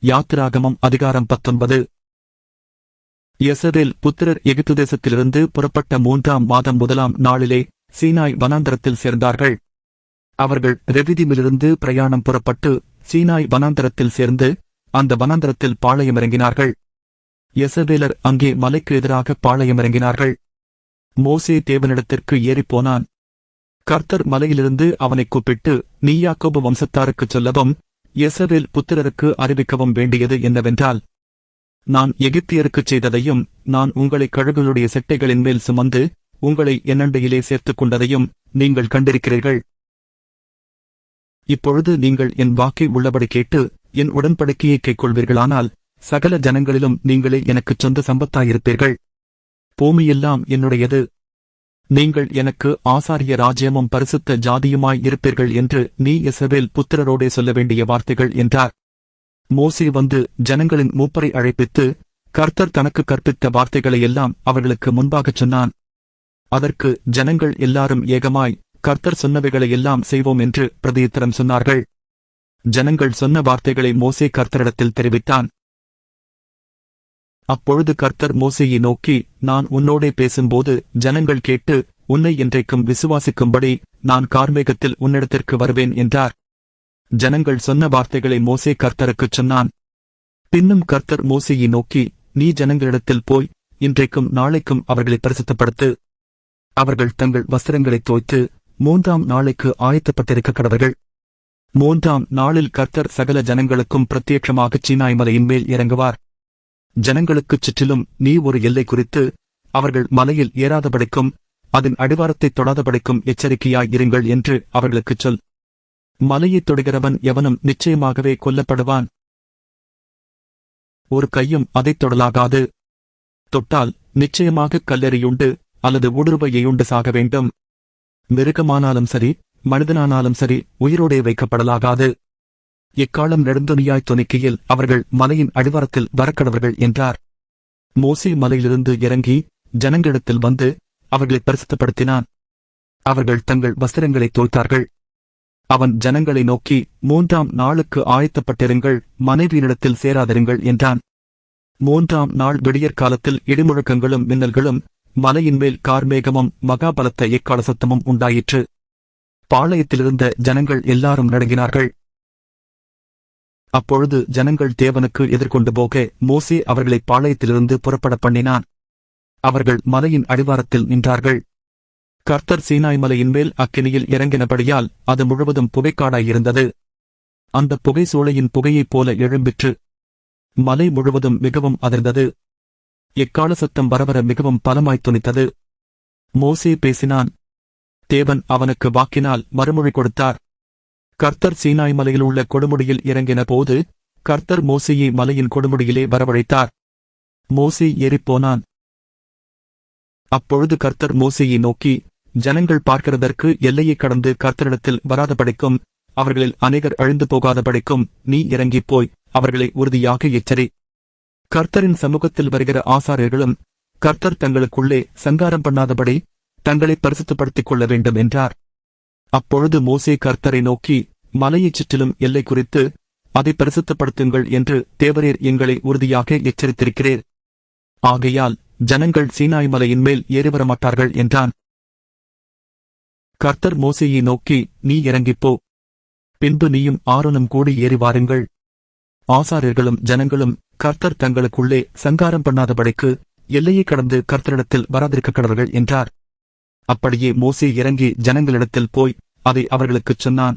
யாத்திராகமம் அதிகாரம் 19. யெசரேல் புத்திரர் எகிப்து தேசத்திலிருந்து புறப்பட்ட 3ஆம் மாதம் 1ஆம் நாளிலே சீனாய் வனாந்தரத்தில் சேர்ந்தார்கள். அவர்கள் ரெவிதீமிலிருந்து பிரயாணம் புறப்பட்டு சீனாய் வனாந்தரத்தில் சேர்ந்து அந்த வனாந்தரத்தில் பாளையமிறங்கினார்கள். யெசபேலர் அங்கே மலைக்கு எதிராக பாளையமிறங்கினார்கள். மோசே தேவனிடத்திற்கு ஏறிப்போனான். கர்த்தர் மலையிலிருந்து அவனை கூப்பிட்டு, நீ யாக்கோபு வம்சத்தாருக்குச் சொல்லவும் யெசபேல் புத்திரருக்கு அறிவிக்கவும் வேண்டியது என்னவென்றால், நான் எகிப்தியருக்குச் செய்ததையும் நான் உங்களை கழுகுகளுடைய செட்டைகளின் மேல் சுமந்து உங்களை என்னண்டையிலே சேர்த்துக் கொண்டதையும் நீங்கள் கண்டிருக்கிறீர்கள். இப்பொழுது நீங்கள் என் வாக்கை உள்ளபடி கேட்டு என் உடன்படிக்கையை கைக்கொள்வீர்களானால் சகல ஜனங்களிலும் நீங்களே எனக்குச் சொந்த சம்பத்தாயிருப்பீர்கள். பூமியெல்லாம் என்னுடையது. நீங்கள் எனக்கு ஆசாரிய ராஜ்யமும் பரிசுத்த ஜாதியுமாய் இருப்பீர்கள் என்று நீ யெசபேல் புத்திரரோடே சொல்ல வேண்டிய வார்த்தைகள் என்றார். மோசே வந்து ஜனங்களின் மூப்பரை அழைப்பித்து கர்த்தர் தனக்கு கற்பித்த வார்த்தைகளையெல்லாம் அவர்களுக்கு முன்பாகச் சொன்னான். அதற்கு ஜனங்கள் எல்லாரும் ஏகமாய் கர்த்தர் சொன்னவைகளையெல்லாம் செய்வோம் என்று பிரதியுத்தரம் சொன்னார்கள். ஜனங்கள் சொன்ன வார்த்தைகளை மோசே கர்த்தரிடத்தில் தெரிவித்தான். அப்பொழுது கர்த்தர் மோசேயை நோக்கி, நான் உன்னோடே பேசும்போது ஜனங்கள் கேட்டு உன்னை என்றைக்கும் விசுவாசிக்கும்படி நான் கார்மேகத்தில் உன்னிடத்திற்கு வருவேன் என்றார். ஜனங்கள் சொன்ன வார்த்தைகளை மோசே கர்த்தருக்குச் சொன்னான். பின்னும் கர்த்தர் மோசேயை நோக்கி, நீ ஜனங்களிடத்தில் போய் இன்றைக்கும் நாளைக்கும் அவர்களை பரிசுத்தப்படுத்து. அவர்கள் தங்கள் வஸ்திரங்களைத் தோய்த்து 3ஆம் நாளைக்கு ஆயத்தப்பட்டிருக்க கடவர்கள். 3ஆம் நாளில் கர்த்தர் சகல ஜனங்களுக்கும் பிரத்யட்சமாகச் சீனாய் மலையின் மேல் இறங்குவார். ஜனங்களுக்குச் சுற்றிலும் நீ ஒரு எல்லை குறித்து அவர்கள் மலையில் ஏறாதபடிக்கும் அதன் அடிவாரத்தைத் தொடாதபடிக்கும் எச்சரிக்கையாய் இருங்கள் என்று அவர்களுக்குச் சொல். மலையைத் தொடுகிறவன் எவனும் நிச்சயமாகவே கொல்லப்படுவான். ஒரு கையும் அதைத் தொடலாகாது. தொட்டால் நிச்சயமாக கல்லெறியுண்டு அல்லது ஊடுருவையுண்டு சாக வேண்டும். மிருகமானாலும் சரி மனிதனானாலும் சரி உயிரோடே வைக்கப்படலாகாது. எக்காலம் நெடுந்தொனியாய் தொனிக்கையில் அவர்கள் மலையின் அடிவாரத்தில் வரக்கடவர்கள் என்றார். மோசே மலையிலிருந்து இறங்கி ஜனங்களிடத்தில் வந்து அவர்களை பரிசுத்தப்படுத்தினான். அவர்கள் தங்கள் வஸ்திரங்களைத் தோய்த்தார்கள். அவன் ஜனங்களை நோக்கி, 3ஆம் நாளுக்கு ஆயத்தப்பட்டிருங்கள், மனைவியினிடத்தில் சேராதிருங்கள் என்றான். 3ஆம் நாள் விடியற்காலத்தில் இடிமுழக்கங்களும் மின்னல்களும் மலையின் மேல் கார்மேகமும் மகாபலத்த எக்கால சத்தமும் உண்டாயிற்று. பாளையத்திலிருந்த ஜனங்கள் எல்லாரும் நடுங்கினார்கள். அப்பொழுது ஜனங்கள் தேவனுக்கு எதிர்கொண்டு போக மோசே அவர்களை பாளையத்திலிருந்து புறப்பட பண்ணினான். அவர்கள் மலையின் அடிவாரத்தில் நின்றார்கள். கர்த்தர் சீனாய் மலையின் மேல் அக்கினியில் இறங்கினபடியால் அது முழுவதும் புகைக்காடாயிருந்தது. அந்த புகை சூளையின் புகையைப் போல எழும்பிற்று. மலை முழுவதும் மிகவும் அதிர்ந்தது. எக்கால சத்தம் வரவர மிகவும் பலமாய்த் தொனித்தது. மோசே பேசினான். தேவன் அவனுக்கு வாக்கினால் மறுமொழி கொடுத்தார். கர்த்தர் சீனாய் மலையில் உள்ள கொடுமுடியில் இறங்கின போது கர்த்தர் மோசேயை மலையின் கொடுமுடியிலே வரவழைத்தார். மோசே ஏறிப்போனான். அப்பொழுது கர்த்தர் மோசேயை நோக்கி, ஜனங்கள் பார்க்கிறதற்கு எல்லையை கடந்து கர்த்தரிடத்தில் வராதபடிக்கும் அவர்களில் அநேகர் அழிந்து போகாதபடிக்கும் நீ இறங்கிப் போய் அவர்களை உறுதியாக எச்சரி. கர்த்தரின் சமூகத்தில் வருகிற ஆசாரியர்களும் கர்த்தர் தங்களுக்குள்ளே சங்காரம் பண்ணாதபடி தங்களை பரிசுத்தப்படுத்திக் கொள்ள வேண்டும் என்றார். அப்பொழுது மோசே கர்த்தரை நோக்கி, மலையைச் சுற்றிலும் எல்லை குறித்து அதை பரிசுத்தப்படுத்துங்கள் என்று தேவரீர் எங்களை உறுதியாக எச்சரித்திருக்கிறீர். ஆகையால் ஜனங்கள் சீனாய் மலையின் மேல் ஏறிவரமாட்டார்கள் என்றான். கர்த்தர் மோசேயை நோக்கி, நீ இறங்கிப்போ. பின்பு நீயும் ஆரோனும் கூடி ஏறி வாருங்கள். ஆசாரியர்களும் ஜனங்களும் கர்த்தர் தங்களுக்குள்ளே சங்காரம் பண்ணாதபடிக்கு எல்லையை கடந்து கர்த்தரிடத்தில் வராதிருக்க கடவர்கள் என்றார். அப்படியே மோசே இறங்கி ஜனங்களிடத்தில் போய் அதை அவர்களுக்குச் சொன்னான்.